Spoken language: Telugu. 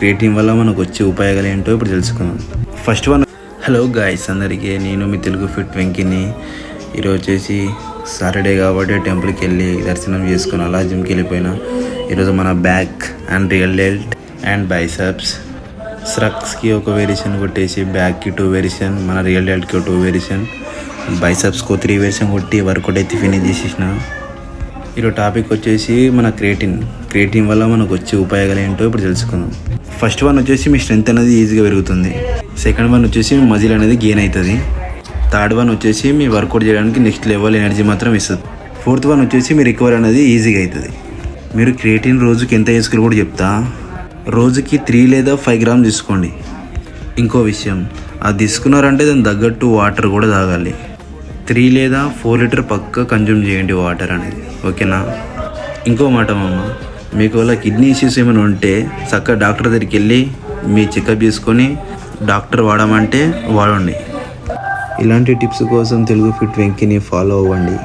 క్రియేటిన్ వల్ల మనకు వచ్చే ఉపయోగాలు ఏంటో ఇప్పుడు తెలుసుకుందాం. ఫస్ట్ వన్, హలో గాయ్స్ అందరికీ, నేను మీ తెలుగు ఫిట్ వెంకిని. ఈరోజు వచ్చేసి సాటర్డే కాబట్టి టెంపుల్కి వెళ్ళి దర్శనం చేసుకుని అలా జిమ్కి వెళ్ళిపోయినా. ఈరోజు మన back and rear delt and biceps స్ట్రక్స్కి ఒక వేరియేషన్ కొట్టేసి బ్యాక్కి 2 వేరియేషన్, మన రియల్ డెల్ట్కి 2 వేరియేషన్, బైసెప్స్కి 3 వేరియేషన్ కొట్టి వర్కౌట్ అయితే ఫినిష్ చేసేసిన. ఈరోజు టాపిక్ వచ్చేసి మన క్రియేటిన్ వల్ల మనకు వచ్చే ఉపయోగాలు ఏంటో ఇప్పుడు తెలుసుకుందాం. ఫస్ట్ వన్ వచ్చేసి మీ స్ట్రెంత్ అనేది ఈజీగా పెరుగుతుంది. సెకండ్ వన్ వచ్చేసి మీ మజిల్ అనేది గెయిన్ అవుతుంది. థర్డ్ వన్ వచ్చేసి మీ వర్కౌట్ చేయడానికి నెక్స్ట్ లెవెల్ ఎనర్జీ మాత్రం ఇస్తుంది. ఫోర్త్ వన్ వచ్చేసి మీ రికవరీ అనేది ఈజీగా అవుతుంది. మీరు క్రియేటిన్ రోజుకి ఎంత వేసుకోవాలో కూడా చెప్తా. రోజుకి 3 లేదా 5 గ్రామ్స్ తీసుకోండి. ఇంకో విషయం, అది తీసుకున్నారంటే దాని తగ్గట్టు వాటర్ కూడా తాగాలి. 3 లేదా 4 లీటర్ పక్క కన్జ్యూమ్ చేయండి వాటర్ అనేది, ఓకేనా? ఇంకో మాట మామ, మీకు వల్ల కిడ్నీ ఇష్యూస్ ఏమైనా ఉంటే చక్కగా డాక్టర్ దగ్గరికి వెళ్ళి మీ చెకప్ చేసుకొని డాక్టర్ వాడమంటే వాడండి. ఇలాంటి టిప్స్ కోసం తెలుగు ఫిట్ వెంకిని ఫాలో అవ్వండి.